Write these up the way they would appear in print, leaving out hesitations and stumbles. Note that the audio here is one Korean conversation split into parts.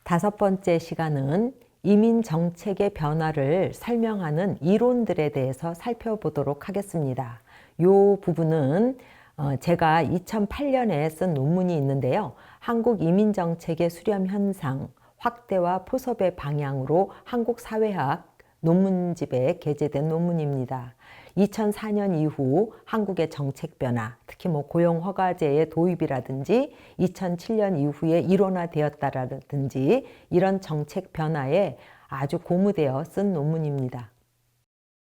다섯 번째 시간은 이민 정책의 변화를 설명하는 이론들에 대해서 살펴보도록 하겠습니다. 이 부분은 제가 2008년에 쓴 논문이 있는데요. 한국 이민 정책의 수렴 현상, 확대와 포섭의 방향으로 한국 사회학 논문집에 게재된 논문입니다. 2004년 이후 한국의 정책 변화, 특히 고용 허가제의 도입이라든지 2007년 이후에 일원화되었다라든지 이런 정책 변화에 아주 고무되어 쓴 논문입니다.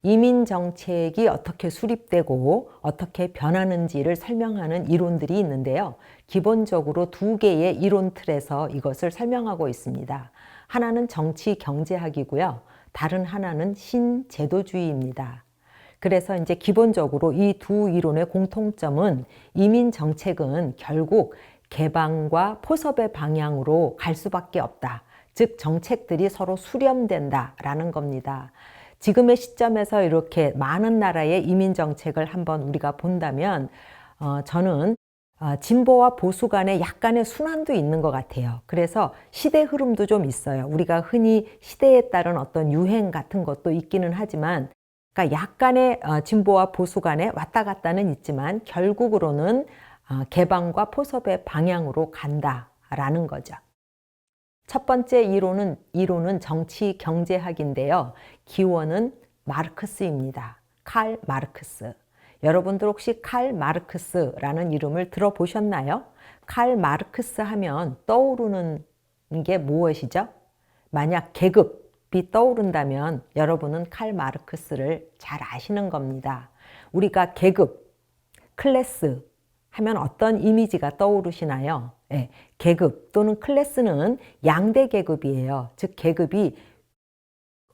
이민 정책이 어떻게 수립되고 어떻게 변하는지를 설명하는 이론들이 있는데요. 기본적으로 두 개의 이론 틀에서 이것을 설명하고 있습니다. 하나는 정치 경제학이고요. 다른 하나는 신제도주의입니다. 그래서 이제 기본적으로 이 두 이론의 공통점은 이민 정책은 결국 개방과 포섭의 방향으로 갈 수밖에 없다. 즉 정책들이 서로 수렴된다라는 겁니다. 지금의 시점에서 이렇게 많은 나라의 이민 정책을 한번 우리가 본다면 저는 진보와 보수 간에 약간의 순환도 있는 것 같아요. 그래서 시대 흐름도 좀 있어요. 우리가 흔히 시대에 따른 어떤 유행 같은 것도 있기는 하지만 그러니까 약간의 진보와 보수 간에 왔다 갔다는 있지만 결국으로는 개방과 포섭의 방향으로 간다라는 거죠. 첫 번째 이론은 정치 경제학인데요. 기원은 마르크스입니다. 칼 마르크스. 여러분들 혹시 칼 마르크스라는 이름을 들어보셨나요? 칼 마르크스 하면 떠오르는 게 무엇이죠? 만약 계급이 떠오른다면 여러분은 칼 마르크스를 잘 아시는 겁니다. 우리가 계급, 클래스 하면 어떤 이미지가 떠오르시나요? 네, 계급 또는 클래스는 양대 계급이에요. 즉 계급이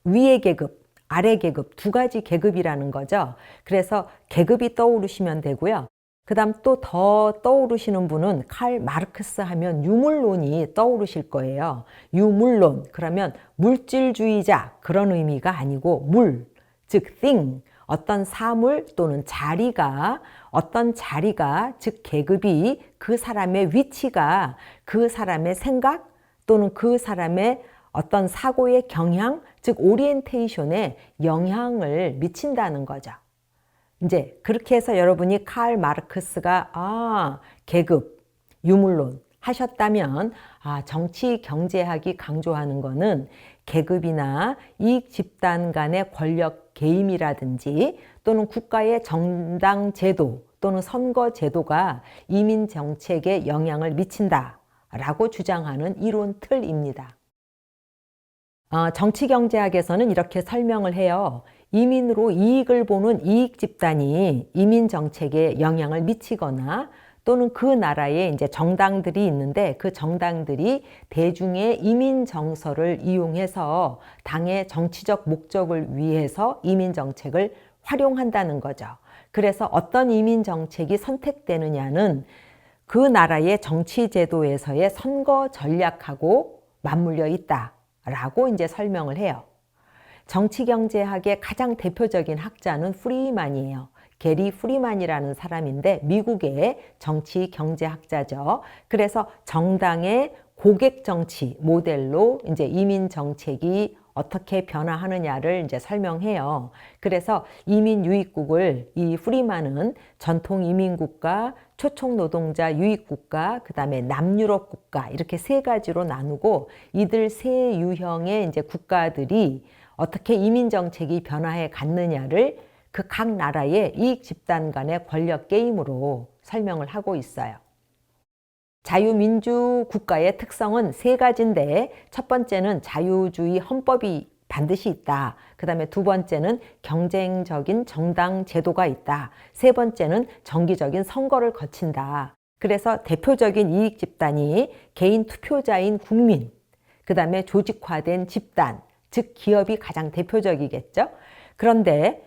위의 계급, 아래 계급 두 가지 계급이라는 거죠. 그래서 계급이 떠오르시면 되고요. 그 다음 또 더 떠오르시는 분은 칼 마르크스 하면 유물론이 떠오르실 거예요. 유물론, 그러면 물질주의자 그런 의미가 아니고 물, 즉 thing, 어떤 사물 또는 자리가 즉 계급이 그 사람의 위치가 그 사람의 생각 또는 그 사람의 어떤 사고의 경향, 즉 오리엔테이션에 영향을 미친다는 거죠. 이제 그렇게 해서 여러분이 칼 마르크스가 계급, 유물론 하셨다면 정치 경제학이 강조하는 거는 계급이나 이익 집단 간의 권력 개임이라든지 또는 국가의 정당 제도 또는 선거 제도가 이민 정책에 영향을 미친다라고 주장하는 이론 틀입니다. 정치 경제학에서는 이렇게 설명을 해요. 이민으로 이익을 보는 이익 집단이 이민 정책에 영향을 미치거나 또는 그 나라에 이제 정당들이 있는데 그 정당들이 대중의 이민 정서를 이용해서 당의 정치적 목적을 위해서 이민 정책을 활용한다는 거죠. 그래서 어떤 이민 정책이 선택되느냐는 그 나라의 정치 제도에서의 선거 전략하고 맞물려 있다라고 이제 설명을 해요. 정치경제학의 가장 대표적인 학자는 프리만이에요. 게리 프리만이라는 사람인데 미국의 정치경제학자죠. 그래서 정당의 고객 정치 모델로 이제 이민 정책이 어떻게 변화하느냐를 이제 설명해요. 그래서 이민 유입국을 이 프리만은 전통 이민국가, 초청 노동자 유입국가, 그다음에 남유럽 국가 이렇게 세 가지로 나누고 이들 세 유형의 이제 국가들이 어떻게 이민 정책이 변화해 갔느냐를 그 각 나라의 이익 집단 간의 권력 게임으로 설명을 하고 있어요. 자유민주 국가의 특성은 세 가지인데 첫 번째는 자유주의 헌법이 반드시 있다. 그 다음에 두 번째는 경쟁적인 정당 제도가 있다. 세 번째는 정기적인 선거를 거친다. 그래서 대표적인 이익 집단이 개인 투표자인 국민, 그 다음에 조직화된 집단, 즉 기업이 가장 대표적이겠죠. 그런데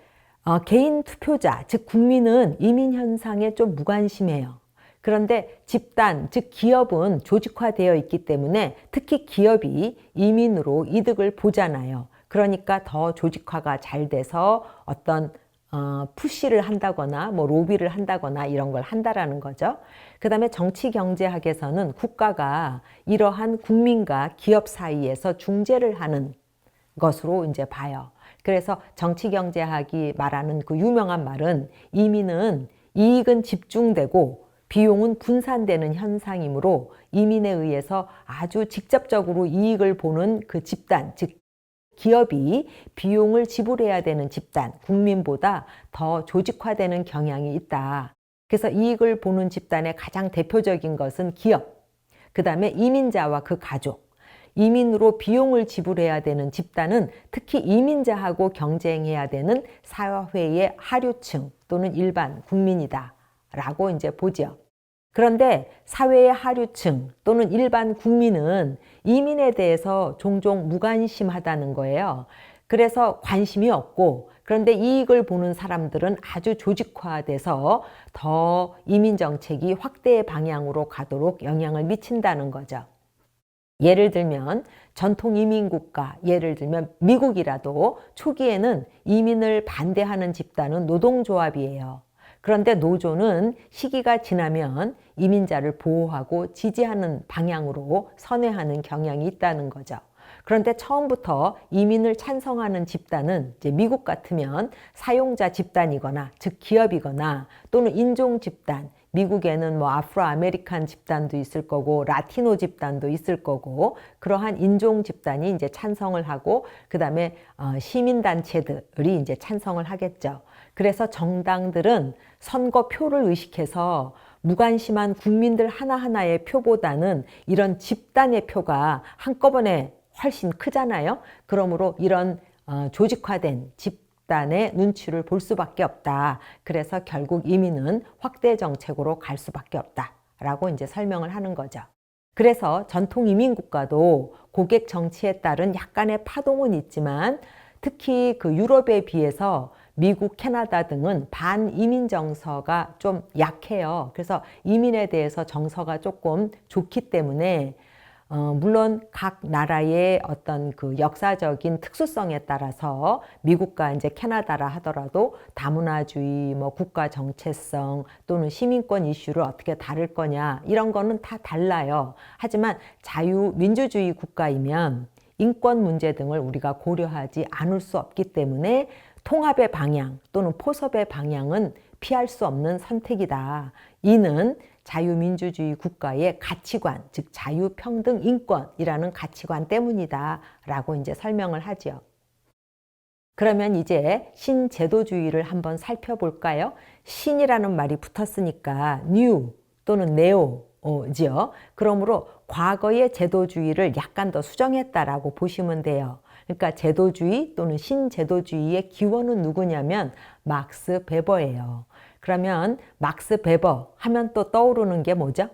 개인 투표자, 즉 국민은 이민 현상에 좀 무관심해요. 그런데 집단, 즉 기업은 조직화되어 있기 때문에 특히 기업이 이민으로 이득을 보잖아요. 그러니까 더 조직화가 잘 돼서 어떤 푸시를 한다거나 뭐 로비를 한다거나 이런 걸 한다라는 거죠. 그 다음에 정치경제학에서는 국가가 이러한 국민과 기업 사이에서 중재를 하는 것으로 이제 봐요. 그래서 정치경제학이 말하는 그 유명한 말은 이민은 이익은 집중되고 비용은 분산되는 현상이므로 이민에 의해서 아주 직접적으로 이익을 보는 그 집단, 즉 기업이 비용을 지불해야 되는 집단, 국민보다 더 조직화되는 경향이 있다. 그래서 이익을 보는 집단의 가장 대표적인 것은 기업, 그 다음에 이민자와 그 가족, 이민으로 비용을 지불해야 되는 집단은 특히 이민자하고 경쟁해야 되는 사회의 하류층 또는 일반 국민이다 라고 이제 보죠. 그런데 사회의 하류층 또는 일반 국민은 이민에 대해서 종종 무관심하다는 거예요. 그래서 관심이 없고, 그런데 이익을 보는 사람들은 아주 조직화돼서 더 이민 정책이 확대의 방향으로 가도록 영향을 미친다는 거죠. 예를 들면 전통 이민국가, 예를 들면 미국이라도 초기에는 이민을 반대하는 집단은 노동조합이에요. 그런데 노조는 시기가 지나면 이민자를 보호하고 지지하는 방향으로 선회하는 경향이 있다는 거죠. 그런데 처음부터 이민을 찬성하는 집단은 이제 미국 같으면 사용자 집단이거나 즉 기업이거나 또는 인종 집단, 미국에는 뭐 아프로 아메리칸 집단도 있을 거고 라티노 집단도 있을 거고 그러한 인종 집단이 이제 찬성을 하고 그다음에 시민단체들이 이제 찬성을 하겠죠. 그래서 정당들은 선거표를 의식해서 무관심한 국민들 하나하나의 표보다는 이런 집단의 표가 한꺼번에 훨씬 크잖아요. 그러므로 이런 조직화된 집단의 눈치를 볼 수밖에 없다. 그래서 결국 이민은 확대 정책으로 갈 수밖에 없다라고 이제 설명을 하는 거죠. 그래서 전통 이민 국가도 고객 정치에 따른 약간의 파동은 있지만 특히 그 유럽에 비해서 미국, 캐나다 등은 반이민 정서가 좀 약해요. 그래서 이민에 대해서 정서가 조금 좋기 때문에 물론 각 나라의 어떤 그 역사적인 특수성에 따라서 미국과 이제 캐나다라 하더라도 다문화주의, 뭐 국가 정체성 또는 시민권 이슈를 어떻게 다룰 거냐 이런 거는 다 달라요. 하지만 자유민주주의 국가이면 인권 문제 등을 우리가 고려하지 않을 수 없기 때문에 통합의 방향 또는 포섭의 방향은 피할 수 없는 선택이다. 이는 자유민주주의 국가의 가치관, 즉 자유평등 인권이라는 가치관 때문이다 라고 이제 설명을 하죠. 그러면 이제 신제도주의를 한번 살펴볼까요? 신이라는 말이 붙었으니까 new 또는 네오지요. 그러므로 과거의 제도주의를 약간 더 수정했다라고 보시면 돼요. 그러니까 제도주의 또는 신제도주의의 기원은 누구냐면 막스 베버예요. 그러면 막스 베버 하면 또 떠오르는 게 뭐죠?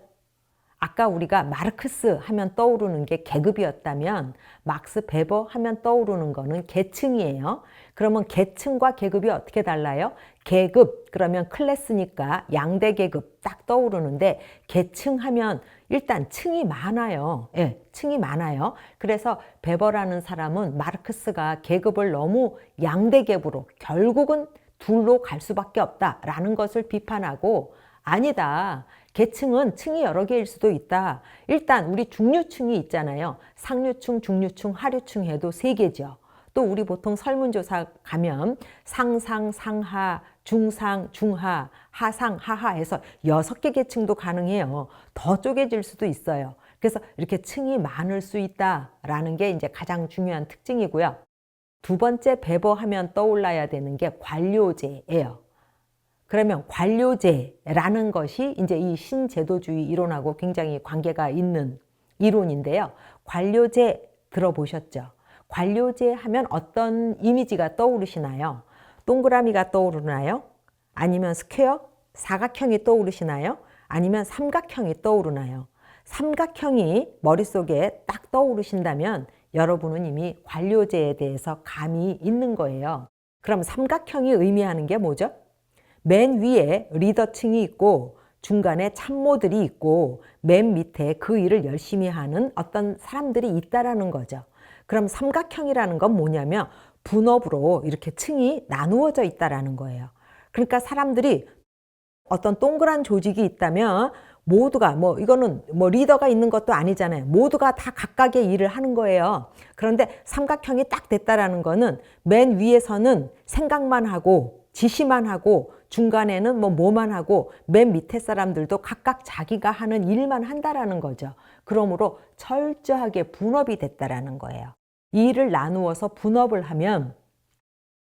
아까 우리가 마르크스 하면 떠오르는 게 계급이었다면 막스 베버 하면 떠오르는 거는 계층이에요. 그러면 계층과 계급이 어떻게 달라요? 계급 그러면 클래스니까 양대 계급 딱 떠오르는데 계층 하면 일단 층이 많아요. 예, 층이 많아요. 그래서 베버라는 사람은 마르크스가 계급을 너무 양대 계급으로 결국은 둘로 갈 수밖에 없다라는 것을 비판하고 아니다. 계층은 층이 여러 개일 수도 있다. 일단 우리 중류층이 있잖아요. 상류층, 중류층, 하류층 해도 3개죠. 또 우리 보통 설문조사 가면 상상, 상하, 중상, 중하, 하상, 하하 해서 6개 계층도 가능해요. 더 쪼개질 수도 있어요. 그래서 이렇게 층이 많을 수 있다라는 게 이제 가장 중요한 특징이고요. 두 번째 베버 하면 떠올라야 되는 게 관료제예요. 그러면 관료제라는 것이 이제 이 신제도주의 이론하고 굉장히 관계가 있는 이론인데요. 관료제 들어보셨죠? 관료제 하면 어떤 이미지가 떠오르시나요? 동그라미가 떠오르나요? 아니면 스퀘어? 사각형이 떠오르시나요? 아니면 삼각형이 떠오르나요? 삼각형이 머릿속에 딱 떠오르신다면 여러분은 이미 관료제에 대해서 감이 있는 거예요. 그럼 삼각형이 의미하는 게 뭐죠? 맨 위에 리더층이 있고 중간에 참모들이 있고 맨 밑에 그 일을 열심히 하는 어떤 사람들이 있다라는 거죠. 그럼 삼각형이라는 건 뭐냐면 분업으로 이렇게 층이 나누어져 있다라는 거예요. 그러니까 사람들이 어떤 동그란 조직이 있다면 모두가 이거는 리더가 있는 것도 아니잖아요. 모두가 다 각각의 일을 하는 거예요. 그런데 삼각형이 딱 됐다라는 거는 맨 위에서는 생각만 하고 지시만 하고 중간에는 뭐만 하고 맨 밑에 사람들도 각각 자기가 하는 일만 한다라는 거죠. 그러므로 철저하게 분업이 됐다라는 거예요. 이 일을 나누어서 분업을 하면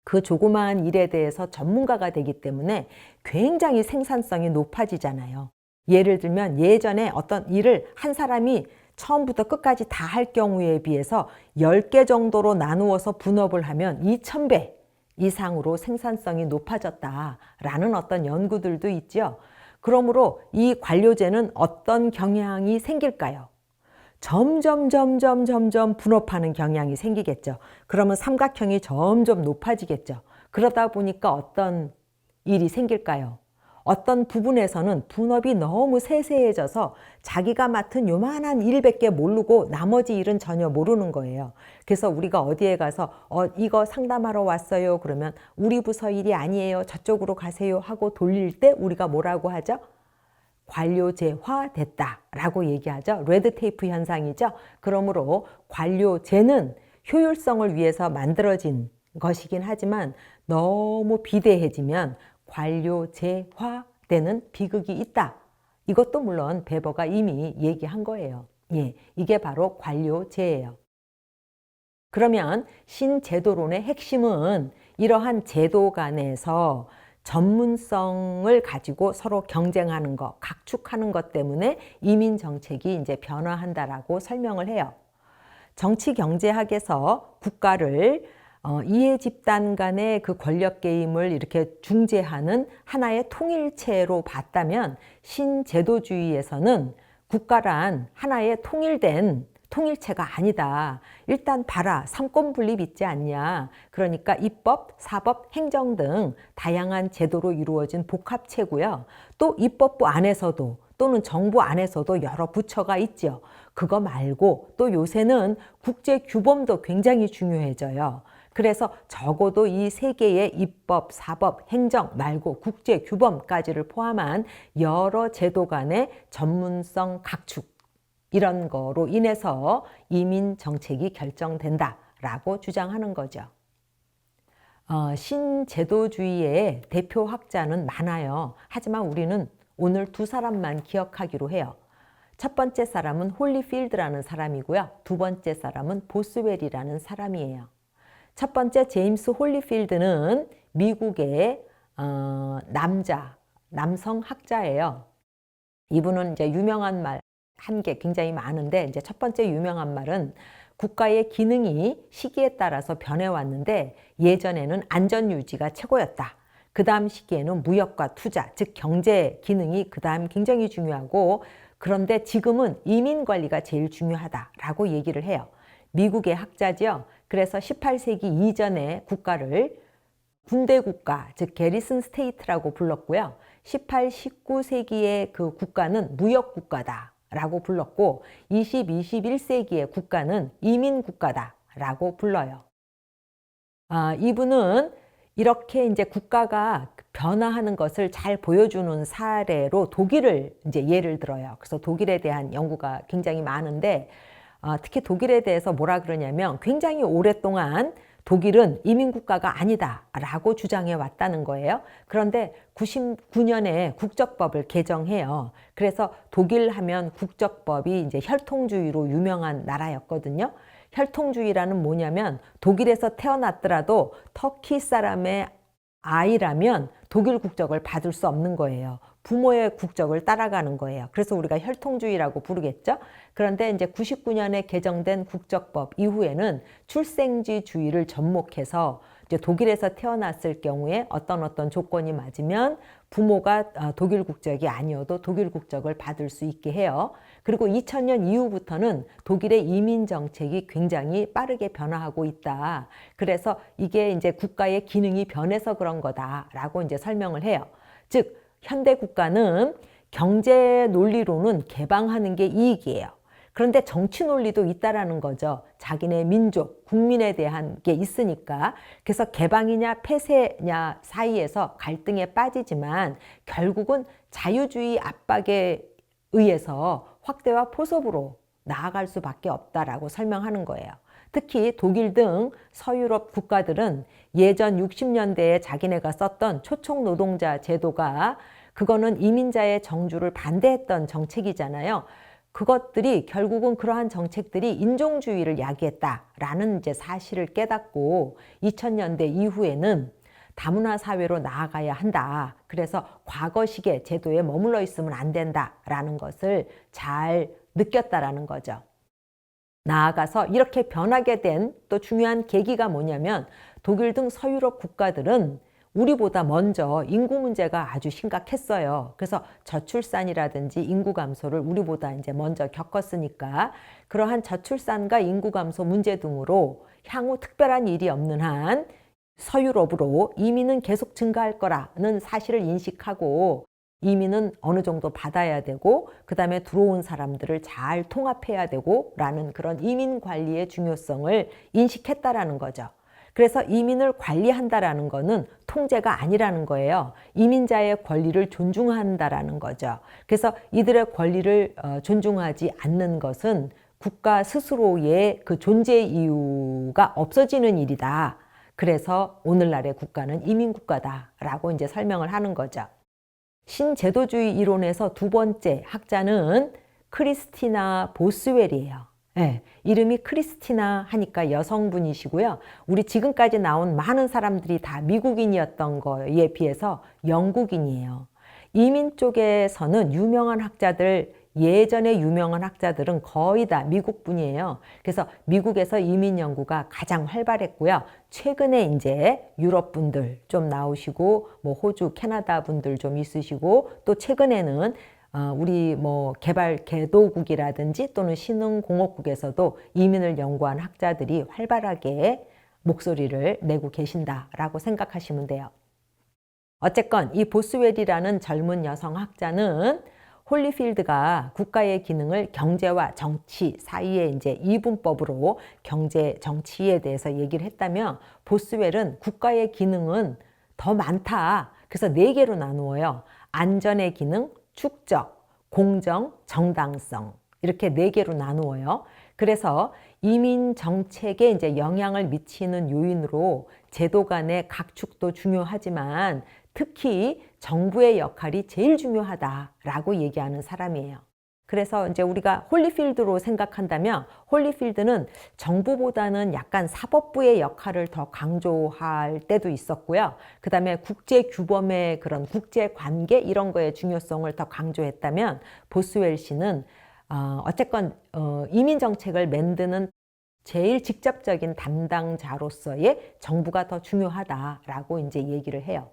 그 조그마한 일에 대해서 전문가가 되기 때문에 굉장히 생산성이 높아지잖아요. 예를 들면 예전에 어떤 일을 한 사람이 처음부터 끝까지 다 할 경우에 비해서 10개 정도로 나누어서 분업을 하면 2000배 이상으로 생산성이 높아졌다라는 어떤 연구들도 있죠. 그러므로 이 관료제는 어떤 경향이 생길까요? 점점 분업하는 경향이 생기겠죠. 그러면 삼각형이 점점 높아지겠죠. 그러다 보니까 어떤 일이 생길까요? 어떤 부분에서는 분업이 너무 세세해져서 자기가 맡은 요만한 일밖에 모르고 나머지 일은 전혀 모르는 거예요. 그래서 우리가 어디에 가서 이거 상담하러 왔어요. 그러면 우리 부서 일이 아니에요. 저쪽으로 가세요 하고 돌릴 때 우리가 뭐라고 하죠? 관료제화 됐다라고 얘기하죠. 레드테이프 현상이죠. 그러므로 관료제는 효율성을 위해서 만들어진 것이긴 하지만 너무 비대해지면 관료제화되는 비극이 있다. 이것도 물론 베버가 이미 얘기한 거예요. 예, 이게 바로 관료제예요. 그러면 신제도론의 핵심은 이러한 제도 간에서 전문성을 가지고 서로 경쟁하는 것, 각축하는 것 때문에 이민 정책이 이제 변화한다라고 설명을 해요. 정치 경제학에서 국가를 이해 집단 간의 그 권력 게임을 이렇게 중재하는 하나의 통일체로 봤다면 신제도주의에서는 국가란 하나의 통일된 통일체가 아니다. 일단 봐라. 삼권 분립 있지 않냐. 그러니까 입법, 사법, 행정 등 다양한 제도로 이루어진 복합체고요. 또 입법부 안에서도 또는 정부 안에서도 여러 부처가 있죠. 그거 말고 또 요새는 국제 규범도 굉장히 중요해져요. 그래서 적어도 이 세 개의 입법, 사법, 행정 말고 국제 규범까지를 포함한 여러 제도 간의 전문성 각축 이런 거로 인해서 이민 정책이 결정된다라고 주장하는 거죠. 신제도주의의 대표 학자는 많아요. 하지만 우리는 오늘 두 사람만 기억하기로 해요. 첫 번째 사람은 홀리필드라는 사람이고요. 두 번째 사람은 보스웰이라는 사람이에요. 첫 번째 제임스 홀리필드는 미국의 남성 학자예요. 이분은 이제 유명한 말 한 게 굉장히 많은데 이제 첫 번째 유명한 말은 국가의 기능이 시기에 따라서 변해왔는데 예전에는 안전 유지가 최고였다. 그 다음 시기에는 무역과 투자, 즉 경제 기능이 그 다음 굉장히 중요하고 그런데 지금은 이민 관리가 제일 중요하다라고 얘기를 해요. 미국의 학자죠. 그래서 18세기 이전의 국가를 군대 국가, 즉 게리슨 스테이트라고 불렀고요. 18, 19세기의 그 국가는 무역 국가다라고 불렀고 20, 21세기의 국가는 이민 국가다라고 불러요. 이분은 이렇게 이제 국가가 변화하는 것을 잘 보여주는 사례로 독일을 이제 예를 들어요. 그래서 독일에 대한 연구가 굉장히 많은데 특히 독일에 대해서 뭐라 그러냐면 굉장히 오랫동안 독일은 이민국가가 아니다라고 주장해 왔다는 거예요. 그런데 99년에 국적법을 개정해요. 그래서 독일 하면 국적법이 이제 혈통주의로 유명한 나라였거든요. 혈통주의라는 뭐냐면 독일에서 태어났더라도 터키 사람의 아이라면 독일 국적을 받을 수 없는 거예요. 부모의 국적을 따라가는 거예요. 그래서 우리가 혈통주의라고 부르겠죠. 그런데 이제 99년에 개정된 국적법 이후에는 출생지주의를 접목해서 이제 독일에서 태어났을 경우에 어떤 조건이 맞으면 부모가 독일 국적이 아니어도 독일 국적을 받을 수 있게 해요. 그리고 2000년 이후부터는 독일의 이민 정책이 굉장히 빠르게 변화하고 있다. 그래서 이게 이제 국가의 기능이 변해서 그런 거다라고 이제 설명을 해요. 즉, 현대 국가는 경제 논리로는 개방하는 게 이익이에요. 그런데 정치 논리도 있다라는 거죠. 자기네 민족, 국민에 대한 게 있으니까. 그래서 개방이냐 폐쇄냐 사이에서 갈등에 빠지지만 결국은 자유주의 압박에 의해서 확대와 포섭으로 나아갈 수밖에 없다라고 설명하는 거예요. 특히 독일 등 서유럽 국가들은 예전 60년대에 자기네가 썼던 초청 노동자 제도가 그거는 이민자의 정주를 반대했던 정책이잖아요. 그것들이 결국은 그러한 정책들이 인종주의를 야기했다라는 이제 사실을 깨닫고 2000년대 이후에는 다문화 사회로 나아가야 한다. 그래서 과거식의 제도에 머물러 있으면 안 된다라는 것을 잘 느꼈다라는 거죠. 나아가서 이렇게 변하게 된 또 중요한 계기가 뭐냐면 독일 등 서유럽 국가들은 우리보다 먼저 인구 문제가 아주 심각했어요. 그래서 저출산이라든지 인구 감소를 우리보다 이제 먼저 겪었으니까 그러한 저출산과 인구 감소 문제 등으로 향후 특별한 일이 없는 한 서유럽으로 이민은 계속 증가할 거라는 사실을 인식하고 이민은 어느 정도 받아야 되고 그 다음에 들어온 사람들을 잘 통합해야 되고 라는 그런 이민 관리의 중요성을 인식했다라는 거죠. 그래서 이민을 관리한다라는 거는 통제가 아니라는 거예요. 이민자의 권리를 존중한다라는 거죠. 그래서 이들의 권리를 존중하지 않는 것은 국가 스스로의 그 존재 이유가 없어지는 일이다. 그래서 오늘날의 국가는 이민국가다라고 이제 설명을 하는 거죠. 신제도주의 이론에서 두 번째 학자는 크리스티나 보스웰이에요. 네, 이름이 크리스티나 하니까 여성분이시고요. 우리 지금까지 나온 많은 사람들이 다 미국인이었던 거에 비해서 영국인이에요. 이민 쪽에서는 유명한 학자들, 예전에 유명한 학자들은 거의 다 미국 분이에요. 그래서 미국에서 이민 연구가 가장 활발했고요. 최근에 이제 유럽 분들 좀 나오시고, 뭐 호주, 캐나다 분들 좀 있으시고, 또 최근에는 우리 뭐 개도국이라든지 또는 신흥공업국에서도 이민을 연구한 학자들이 활발하게 목소리를 내고 계신다라고 생각하시면 돼요. 어쨌건 이 보스웰이라는 젊은 여성 학자는 홀리필드가 국가의 기능을 경제와 정치 사이에 이제 이분법으로 경제, 정치에 대해서 얘기를 했다면 보스웰은 국가의 기능은 더 많다. 그래서 4개로 나누어요. 안전의 기능, 축적, 공정, 정당성 이렇게 4개로 나누어요. 그래서 이민 정책에 이제 영향을 미치는 요인으로 제도 간의 각축도 중요하지만 특히 정부의 역할이 제일 중요하다라고 얘기하는 사람이에요. 그래서 이제 우리가 홀리필드로 생각한다면 홀리필드는 정부보다는 약간 사법부의 역할을 더 강조할 때도 있었고요. 그 다음에 국제규범의 그런 국제관계 이런 거의 중요성을 더 강조했다면 보스웰 씨는 어쨌건 이민정책을 만드는 제일 직접적인 담당자로서의 정부가 더 중요하다라고 이제 얘기를 해요.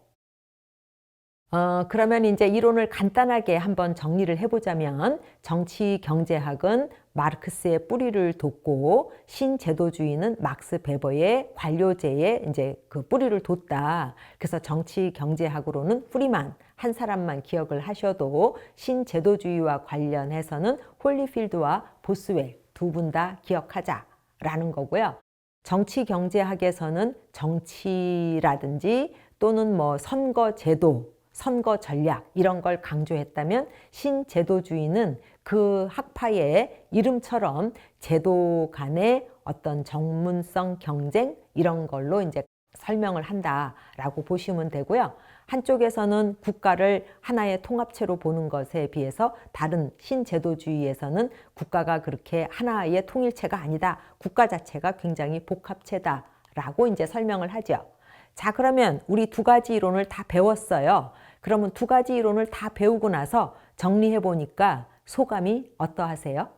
그러면 이제 이론을 간단하게 한번 정리를 해보자면 정치 경제학은 마르크스의 뿌리를 뒀고 신제도주의는 막스 베버의 관료제의 이제 그 뿌리를 뒀다. 그래서 정치 경제학으로는 프리만 한 사람만 기억을 하셔도 신제도주의와 관련해서는 홀리필드와 보스웰 두 분 다 기억하자라는 거고요. 정치 경제학에서는 정치라든지 또는 뭐 선거제도 선거 전략 이런 걸 강조했다면 신제도주의는 그 학파의 이름처럼 제도 간의 어떤 전문성 경쟁 이런 걸로 이제 설명을 한다라고 보시면 되고요. 한쪽에서는 국가를 하나의 통합체로 보는 것에 비해서 다른 신제도주의에서는 국가가 그렇게 하나의 통일체가 아니다. 국가 자체가 굉장히 복합체다라고 이제 설명을 하죠. 자, 그러면 우리 두 가지 이론을 다 배웠어요. 그러면 두 가지 이론을 다 배우고 나서 정리해 보니까 소감이 어떠하세요?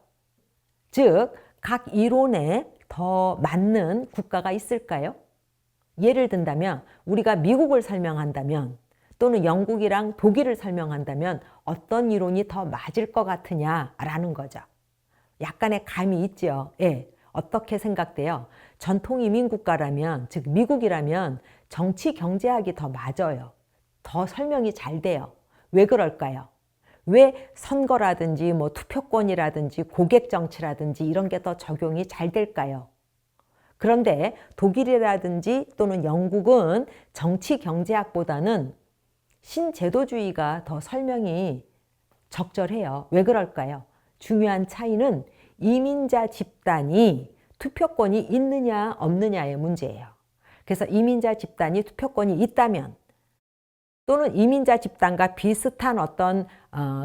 즉, 각 이론에 더 맞는 국가가 있을까요? 예를 든다면 우리가 미국을 설명한다면 또는 영국이랑 독일을 설명한다면 어떤 이론이 더 맞을 것 같으냐라는 거죠. 약간의 감이 있죠. 예. 어떻게 생각돼요? 전통 이민 국가라면, 즉 미국이라면 정치 경제학이 더 맞아요. 더 설명이 잘 돼요. 왜 그럴까요? 왜 선거라든지 뭐 투표권이라든지 고객 정치라든지 이런 게 더 적용이 잘 될까요? 그런데 독일이라든지 또는 영국은 정치 경제학보다는 신제도주의가 더 설명이 적절해요. 왜 그럴까요? 중요한 차이는 이민자 집단이 투표권이 있느냐 없느냐의 문제예요. 그래서 이민자 집단이 투표권이 있다면 또는 이민자 집단과 비슷한 어떤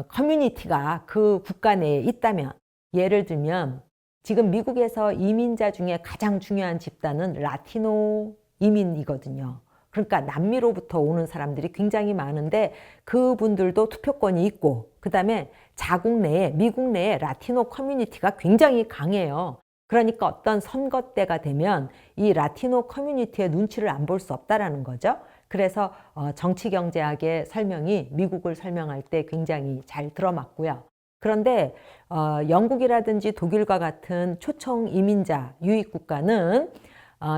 커뮤니티가 그 국가 내에 있다면, 예를 들면 지금 미국에서 이민자 중에 가장 중요한 집단은 라티노 이민이거든요. 그러니까 남미로부터 오는 사람들이 굉장히 많은데 그분들도 투표권이 있고, 그 다음에 자국 내에, 미국 내에 라티노 커뮤니티가 굉장히 강해요. 그러니까 어떤 선거 때가 되면 이 라티노 커뮤니티의 눈치를 안 볼 수 없다라는 거죠. 그래서 정치경제학의 설명이 미국을 설명할 때 굉장히 잘 들어맞고요. 그런데 영국이라든지 독일과 같은 초청 이민자 유입 국가는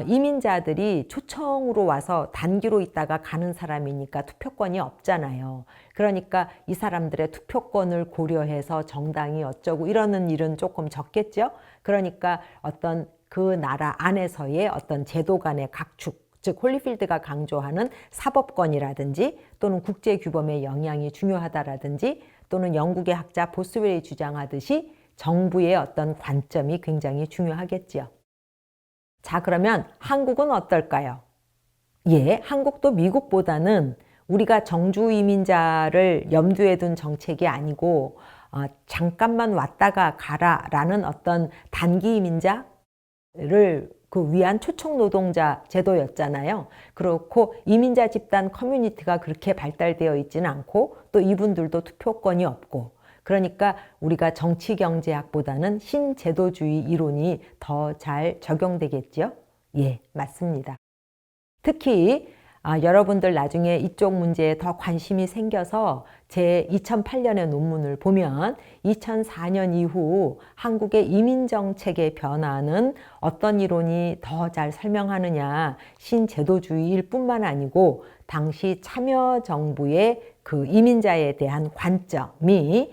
이민자들이 초청으로 와서 단기로 있다가 가는 사람이니까 투표권이 없잖아요. 그러니까 이 사람들의 투표권을 고려해서 정당이 어쩌고 이러는 일은 조금 적겠죠. 그러니까 어떤 그 나라 안에서의 어떤 제도 간의 각축, 즉 홀리필드가 강조하는 사법권이라든지 또는 국제규범의 영향이 중요하다라든지 또는 영국의 학자 보스웰이 주장하듯이 정부의 어떤 관점이 굉장히 중요하겠지요. 자, 그러면 한국은 어떨까요? 예, 한국도 미국보다는 우리가 정주 이민자를 염두에 둔 정책이 아니고 잠깐만 왔다가 가라라는 어떤 단기 이민자를 위한 초청 노동자 제도였잖아요. 그렇고 이민자 집단 커뮤니티가 그렇게 발달되어 있지는 않고 또 이분들도 투표권이 없고, 그러니까 우리가 정치경제학보다는 신제도주의 이론이 더 잘 적용되겠죠? 예, 맞습니다. 특히 여러분들 나중에 이쪽 문제에 더 관심이 생겨서 제 2008년의 논문을 보면 2004년 이후 한국의 이민정책의 변화는 어떤 이론이 더 잘 설명하느냐, 신제도주의일 뿐만 아니고 당시 참여정부의 그 이민자에 대한 관점이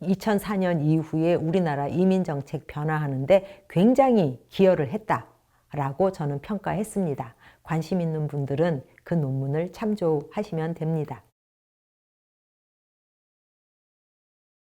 2004년 이후에 우리나라 이민정책 변화하는데 굉장히 기여를 했다라고 저는 평가했습니다. 관심 있는 분들은 그 논문을 참조하시면 됩니다.